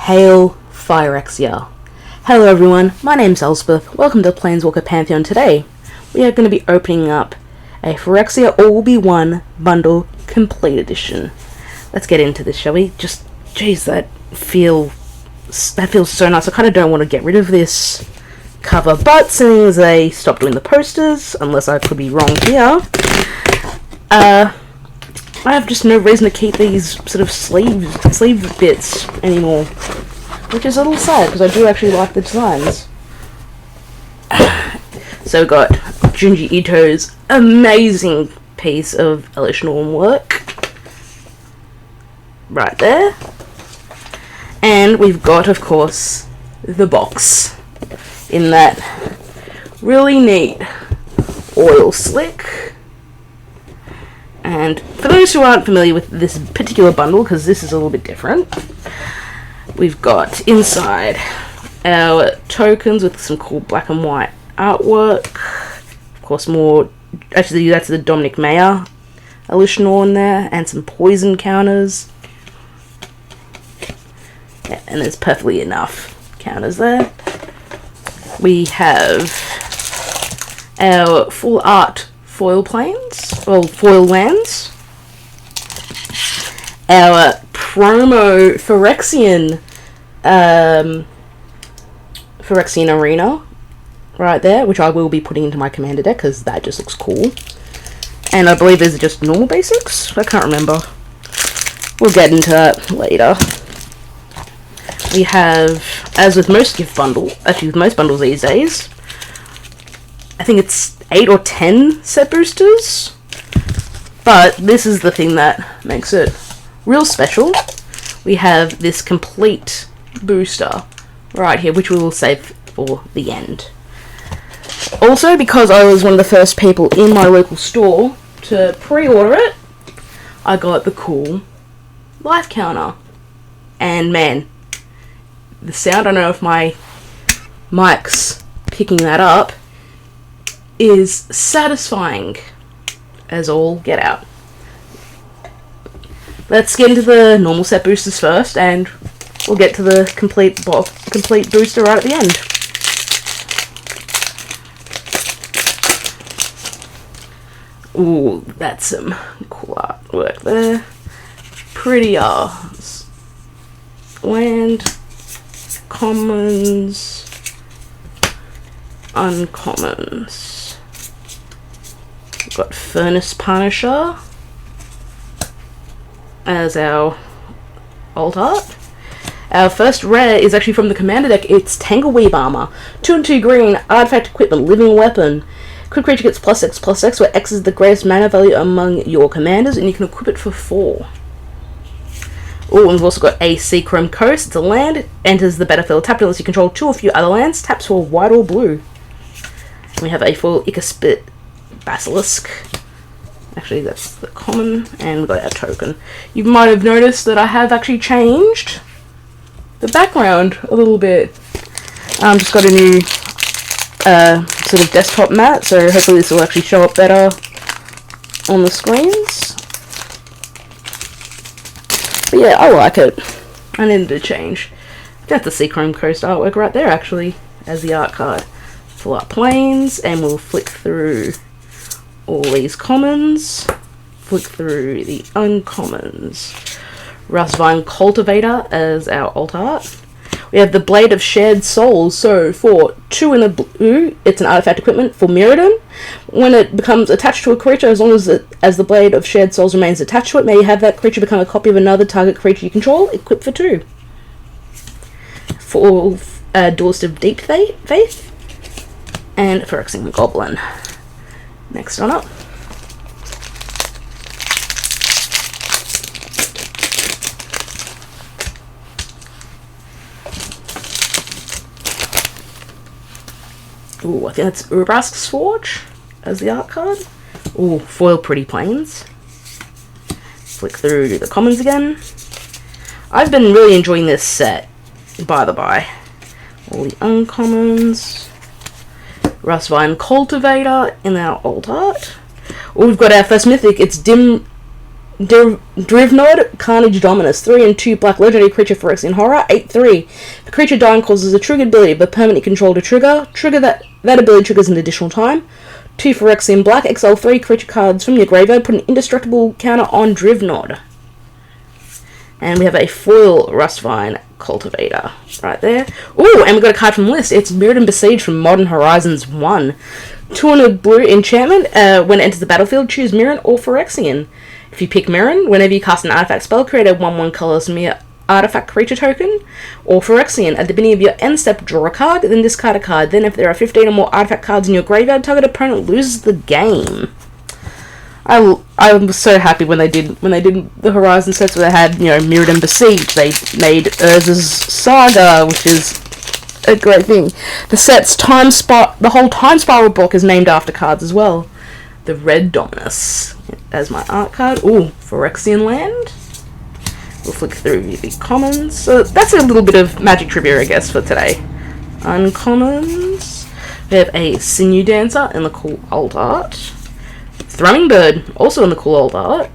Hail Phyrexia. Hello everyone, my name's Elspeth. Welcome to Planeswalker Pantheon. Today we are going to be opening up a Phyrexia All-Be-One Bundle Complete Edition. Let's get into this, shall we? Jeez, that feels so nice. I kind of don't want to get rid of this cover, but since they stopped doing the posters, unless I could be wrong here, I have just no reason to keep these sort of sleeve bits anymore, which is a little sad because I do actually like the designs. So we got Junji Ito's amazing piece of Elish Norm work right there, and we've got, of course, the box in that really neat oil slick. And for those who aren't familiar with this particular bundle, because this is a little bit different, we've got inside our tokens with some cool black and white artwork. Of course, actually that's the Dominic Mayer Elish Norm there, and some poison counters. Yeah, and there's perfectly enough counters there. We have our full art foil lands, our promo Phyrexian Arena right there, which I will be putting into my commander deck because that just looks cool. And I believe there's just normal basics. I can't remember. We'll get into that later. We have, as with most with most bundles these days, I think it's 8 or 10 set boosters, but this is the thing that makes it real special. We have this complete booster right here, which we will save for the end. Also, because I was one of the first people in my local store to pre-order it, I got the cool life counter. And man, the sound, I don't know if my mic's picking that up, is satisfying as all get out. Let's get into the normal set boosters first, and we'll get to the complete booster right at the end. Ooh, that's some cool artwork there. Pretty land, commons, uncommons. We've got Furnace Punisher as our alt art. Our first rare is actually from the commander deck. It's Tangleweave Armor. 2 and 2 green, artifact equipment, living weapon. Crit creature gets +X/+X, where X is the greatest mana value among your commanders, and you can equip it for 4. Oh, and we've also got a Seachrome Coast. It's a land, enters the battlefield tapped unless you control 2 or few other lands, taps for white or blue. We have a full Icaspit Basilisk. Actually, that's the common, and we've got our token. You might have noticed that I have actually changed the background a little bit. Just got a new sort of desktop mat, so hopefully this will actually show up better on the screens. But yeah, I like it. I needed to change. Got the Seachrome Coast artwork right there, actually, as the art card. Full art planes, and we'll flick through all these commons, flick through the uncommons. Rustvine Cultivator as our alt art. We have the Blade of Shared Souls, so for 2 in a blue, it's an artifact equipment for Mirrodin. When it becomes attached to a creature, as long as the Blade of Shared Souls remains attached to it, may you have that creature become a copy of another target creature you control, equipped for 2. For Duelist of Deep Faith, and Phyrexian Goblin. Next on up. Ooh, I think that's Urabrask's Forge as the art card. Ooh, foil Pretty Plains. Flick through the commons again. I've been really enjoying this set, by the by. All the uncommons. Rustvine Cultivator in our alt art. We've got our first mythic. It's Dim Drivnod, Carnage Dominus, 3 and 2 black legendary creature Phyrexian Horror, 8/3. The creature dying causes a triggered ability of a permanent control to trigger. That ability triggers an additional time. 2 Phyrexian Black, exile 3 creature cards from your graveyard, put an indestructible counter on Drivnod. And we have a foil Rustvine Cultivator right there. Ooh, and we got a card from the list. It's Mirrored and Besieged from Modern Horizons 1. 2 and a blue enchantment. When it enters the battlefield, choose Mirren or Phyrexian. If you pick Mirren, whenever you cast an artifact spell, create a 1/1 colorless mirror artifact creature token, or Phyrexian. At the beginning of your end step, draw a card, then discard a card. Then if there are 15 or more artifact cards in your graveyard, target opponent loses the game. I was so happy when they did the Horizon sets where they had, Mirrored and Besieged. They made Urza's Saga, which is a great thing. The whole Time Spiral book is named after cards as well. The Red Dominus as my art card. Ooh, Phyrexian Land. We'll flick through the commons. So that's a little bit of Magic trivia, I guess, for today. Uncommons. We have a Sinew Dancer in the cool old art. Thrumming Bird, also in the cool old art.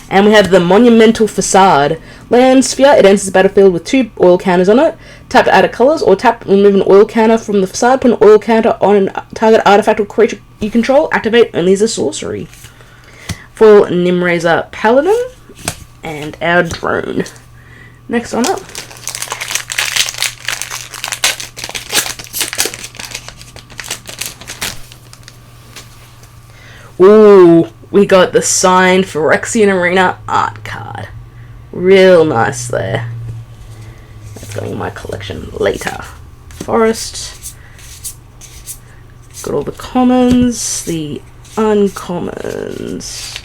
And we have the Monumental Facade. Land Sphere, it enters the battlefield with 2 oil counters on it. Tap to add a colours, or tap and remove an oil counter from the facade. Put an oil counter on a target artifact or creature you control. Activate only as a sorcery. Foil Nimrazer Paladin. And our drone. Next on up. Ooh, we got the signed Phyrexian Arena art card. Real nice there. That's going in my collection later. Forest. Got all the commons, the uncommons.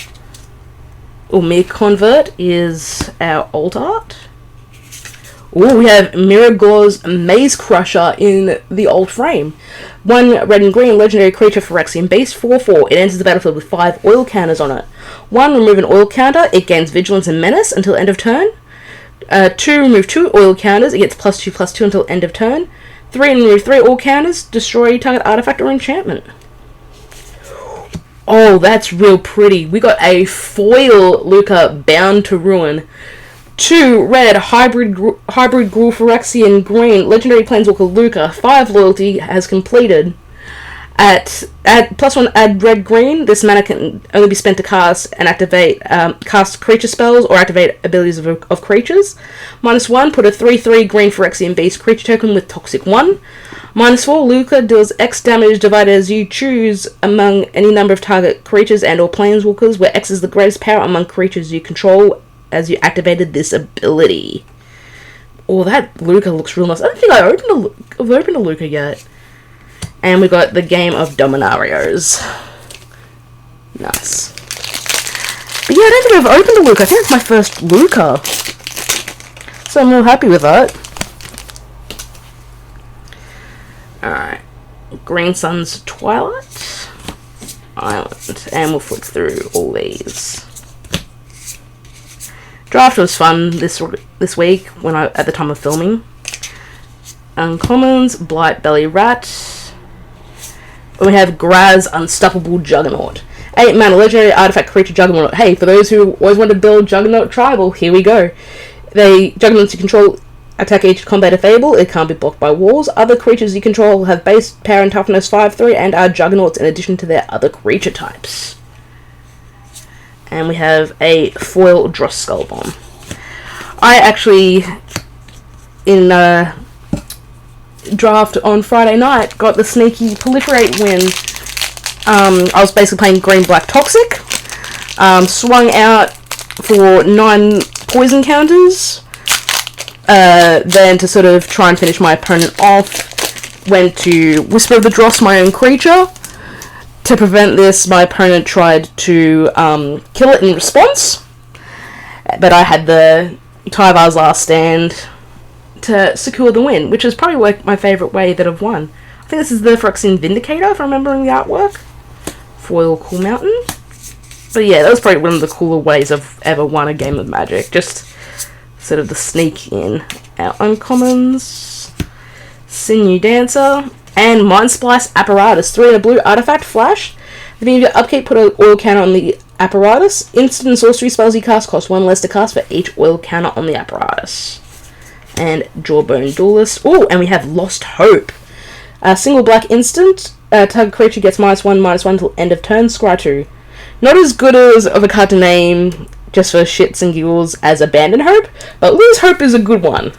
Mere Convert is our old art. Ooh, we have Miragor's Maze Crusher in the old frame. 1 red and green legendary creature Phyrexian base, 4/4. It enters the battlefield with 5 oil counters on it. 1, remove an oil counter. It gains Vigilance and Menace until end of turn. 2, remove 2 oil counters. It gets +2/+2 until end of turn. 3, remove 3 oil counters. Destroy target artifact or enchantment. Oh, that's real pretty. We got a foil Luca Bound to Ruin. 2 red hybrid Gruul Phyrexian green legendary planeswalker Luca. 5 loyalty has completed. At +1 add red green. This mana can only be spent to cast and activate cast creature spells or activate abilities of creatures. -1 put a 3/3 green Phyrexian base creature token with Toxic 1. -4 Luca deals X damage divided as you choose among any number of target creatures and or planeswalkers, where X is the greatest power among creatures you control as you activated this ability. Oh, that Luca looks real nice. I don't think I've opened a Luca yet. And we got the Game of Dominarios. Nice. But yeah, I don't think I've opened a Luca. I think it's my first Luca. So I'm real happy with that. Alright. Green Sun's Twilight Island. And we'll flick through all these. Draft was fun this week at the time of filming. Uncommons, Blight Belly Rat. We have Graz Unstoppable Juggernaut. 8 mana legendary artifact creature Juggernaut. Hey, for those who always want to build Juggernaut Tribal, here we go. Juggernauts you control attack each combat if able. It can't be blocked by walls. Other creatures you control have base power and toughness 5/3 and are Juggernauts in addition to their other creature types. And we have a foil Dross Skull Bomb. I actually, in draft on Friday night, got the sneaky proliferate win. I was basically playing green-black Toxic. Swung out for 9 poison counters. Then to sort of try and finish my opponent off, went to Whisper of the Dross, my own creature. To prevent this, my opponent tried to kill it in response, but I had the Tyvar's Last Stand to secure the win, which is probably like my favourite way that I've won. I think this is the Phyrexian Vindicator, if I'm remembering the artwork. Foil Cool Mountain. But yeah, that was probably one of the cooler ways I've ever won a game of Magic. Just sort of the sneak in. Our uncommons, Sinew Dancer, and Mind Splice Apparatus. 3 and a blue artifact, flash. At the beginning of your upkeep, put an oil counter on the apparatus. Instant and sorcery spells you cast cost 1 less to cast for each oil counter on the apparatus. And Jawbone Duelist. Oh, and we have Lost Hope. Single black instant. Target creature gets -1/-1 till end of turn. Scry 2. Not as good as of a card to name just for shits and giggles as Abandon Hope, but Lose Hope is a good one.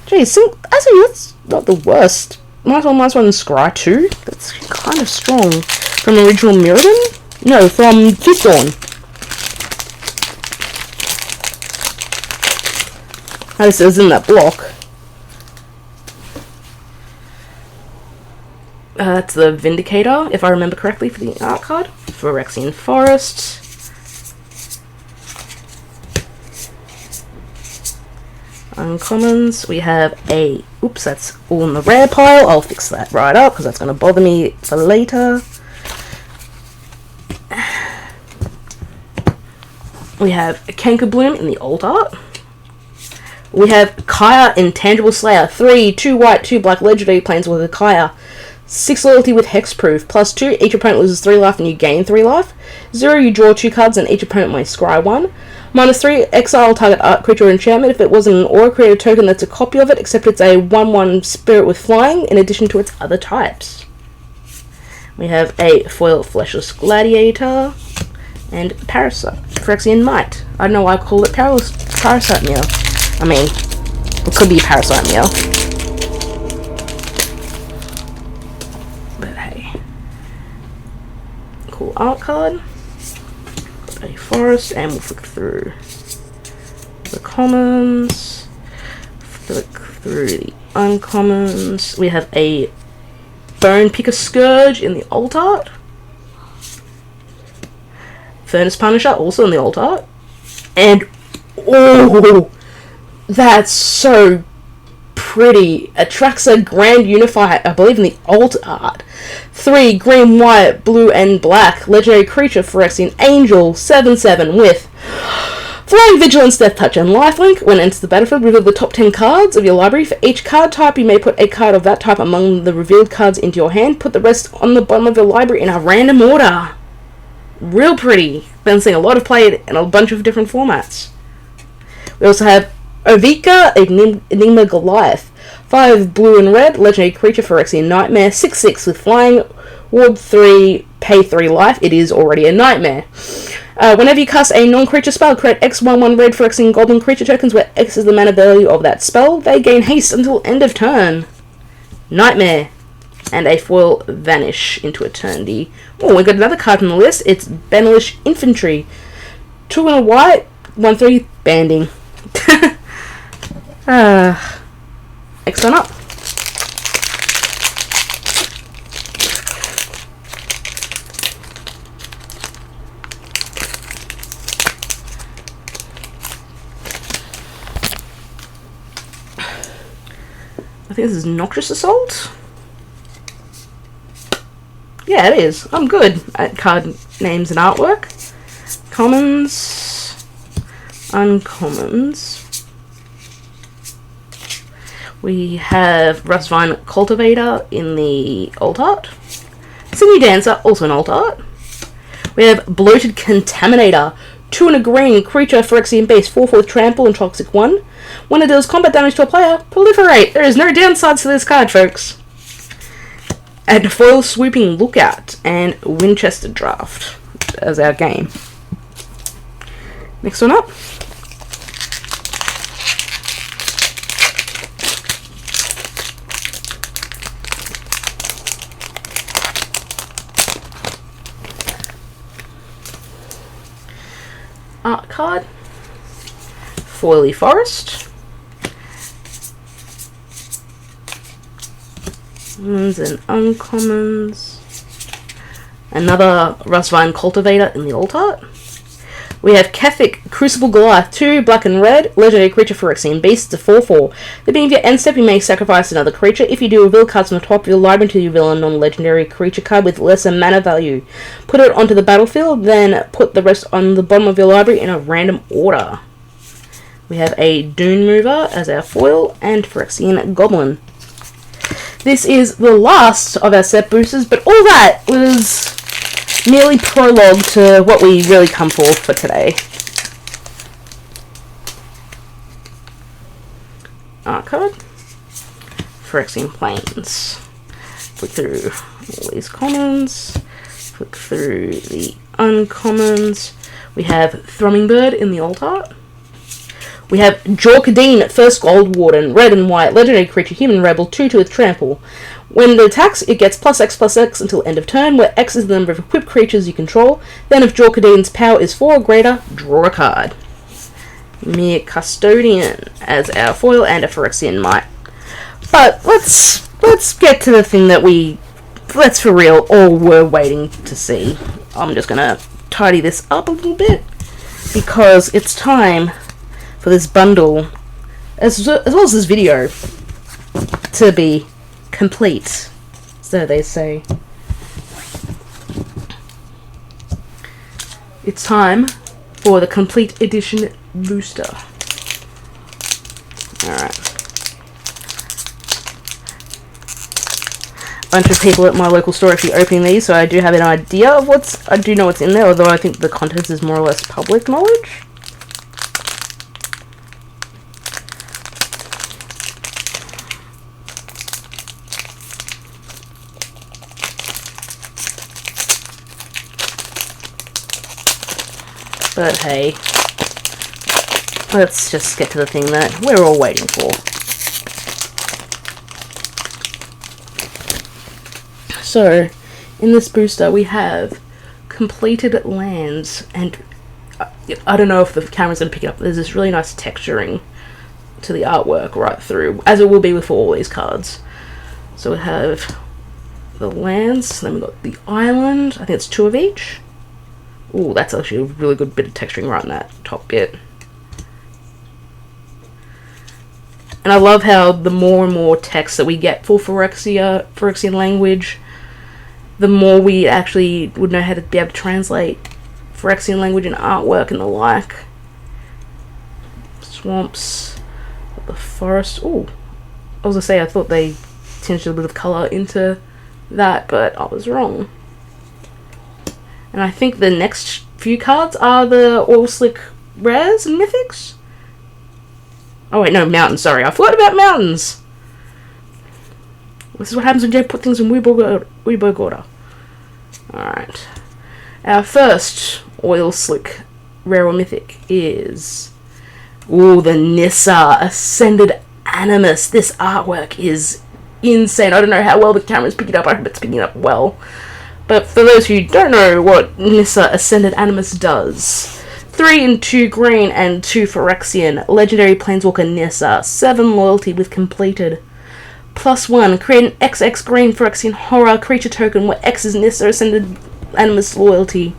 Geez, actually that's not the worst. -1/-1 Scry 2. That's kind of strong. From original Mirrodin? No, from Fifth Dawn. This is in that block. That's the Vindicator, if I remember correctly, for the art card. Phyrexian Forest. Uncommons. We have a... Oops, that's all in the rare pile. I'll fix that right up, because that's going to bother me for later. We have Kanker Bloom in the old art. We have Kaya Intangible Slayer. 3, 2 white, 2 black legendary planeswalker Kaya. 6 loyalty with hexproof. +2, each opponent loses 3 life and you gain 3 life. 0, you draw 2 cards and each opponent may scry 1. -3, exile target art creature or enchantment. If it wasn't an aura, create a token that's a copy of it, except it's a 1/1 spirit with flying, in addition to its other types. We have a foil Fleshless Gladiator. And Parasite. Phyrexian Might. I don't know why I call it Parasite Meow. I mean, it could be Parasite Meow. But hey. Cool art card. Got a forest, and we'll flick through the commons. Flick through the uncommons. We have a Bone Picker Scourge in the alt art. Furnace Punisher, also in the alt art. And, oh, that's so pretty. Atraxa Grand Unifier, I believe in the alt art. 3, green, white, blue, and black. Legendary creature, Phyrexian Angel, 7/7 with Flying, Vigilance, Death Touch, and Lifelink. When it enters the battlefield, reveal the top 10 cards of your library. For each card type, you may put a card of that type among the revealed cards into your hand. Put the rest on the bottom of your library in a random order. Real pretty. Been seeing a lot of play in a bunch of different formats. We also have Ovika, Enigma Goliath. 5 blue and red, legendary creature, Phyrexian Nightmare. 6/6 with flying. Ward 3, pay 3 life. It is already a nightmare. Whenever you cast a non-creature spell, create X 1/1 red Phyrexian Goblin creature tokens where X is the mana value of that spell. They gain haste until end of turn. Nightmare. And a foil Vanish into Eternity. Oh, we got another card on the list. It's Benelish Infantry. 2 and a white, 1/3 banding. Next one up. I think this is Noxious Assault. Yeah, it is. I'm good at card names and artwork. Commons. Uncommons. We have Rustvine Cultivator in the alt art. Sydney Dancer, also in alt art. We have Bloated Contaminator. 2 and a green creature, Phyrexian base, 4/4 trample and toxic 1. When it deals combat damage to a player, proliferate. There is no downsides to this card, folks. And foil Swooping Lookout and Winchester Draft as our game. Next one up. Art card. Foily Forest. And uncommons. Another Rustvine Cultivator in the alt art. We have Kethic Crucible Goliath, 2 black and red, legendary creature Phyrexian Beast, it's a 4/4. At the beginning of your end step, you may sacrifice another creature. If you do, reveal cards from the top of your library until you reveal a non-legendary creature card with lesser mana value. Put it onto the battlefield, then put the rest on the bottom of your library in a random order. We have a Dune Mover as our foil, and Phyrexian Goblin. This is the last of our set boosters, but all that was merely prologue to what we really come for today. Art card. Phyrexian Plains. Flick through all these commons. Flick through the uncommons. We have Thrumming Bird in the alt art. We have Jorkadine, first Gold Warden, red and white, legendary creature, human rebel, 2/2 with trample. When it attacks, it gets +X/+X until end of turn, where X is the number of equipped creatures you control. Then if Jorkadine's power is 4 or greater, draw a card. Mere Custodian as our foil and a Phyrexian Might. But let's get to the thing that let's for real, all were waiting to see. I'm just gonna tidy this up a little bit because it's time for this bundle, as well as this video, to be complete, so they say. It's time for the complete edition booster. Alright. A bunch of people at my local store actually opening these, so I do have an idea of I do know what's in there, although I think the contents is more or less public knowledge. But hey, let's just get to the thing that we're all waiting for. So, in this booster we have completed lands, and I don't know if the camera's going to pick it up, there's this really nice texturing to the artwork right through, as it will be with all these cards. So we have the lands, then we've got the island, I think it's 2 of each. Ooh, that's actually a really good bit of texturing right in that top bit. And I love how the more and more text that we get for Phyrexian language, the more we actually would know how to be able to translate Phyrexian language and artwork and the like. Swamps, the forest. Ooh, I was gonna say I thought they tinged a bit of colour into that, but I was wrong. And I think the next few cards are the Oil Slick Rares and Mythics. Oh wait, no, mountains, sorry. I forgot about mountains. This is what happens when you put things in Weeborg order. Alright. Our first Oil Slick Rare or Mythic is... Ooh, the Nissa Ascended Animus. This artwork is insane. I don't know how well the camera's picking it up. I hope it's picking it up well. But for those who don't know what Nissa Ascended Animus does, 3 and 2 green and 2 Phyrexian, legendary planeswalker Nissa, 7 loyalty with completed. +1, create an XX green Phyrexian horror creature token where X is Nissa Ascended Animus loyalty.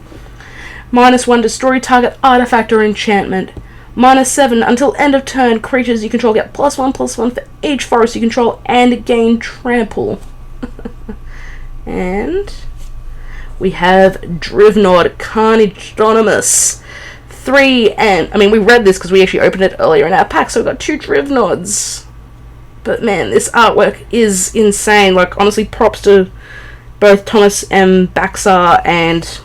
-1, destroy target artifact or enchantment. -7, until end of turn, creatures you control get +1/+1 for each forest you control and gain trample. And we have Drivnod Carnage-Donimus. 3 and... I mean, we read this because we actually opened it earlier in our pack, so we've got 2 Drivnods. But man, this artwork is insane. Like, honestly, props to both Thomas M. Baxar and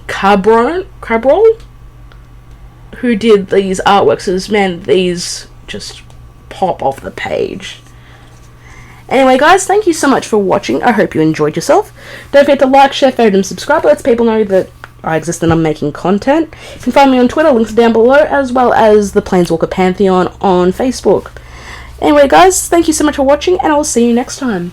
Cabrol, who did these artworks. Because, man, these just pop off the page. Anyway, guys, thank you so much for watching. I hope you enjoyed yourself. Don't forget to like, share, favorite, and subscribe. It lets people know that I exist and I'm making content. You can find me on Twitter, links down below, as well as the Planeswalker Pantheon on Facebook. Anyway, guys, thank you so much for watching, and I'll see you next time.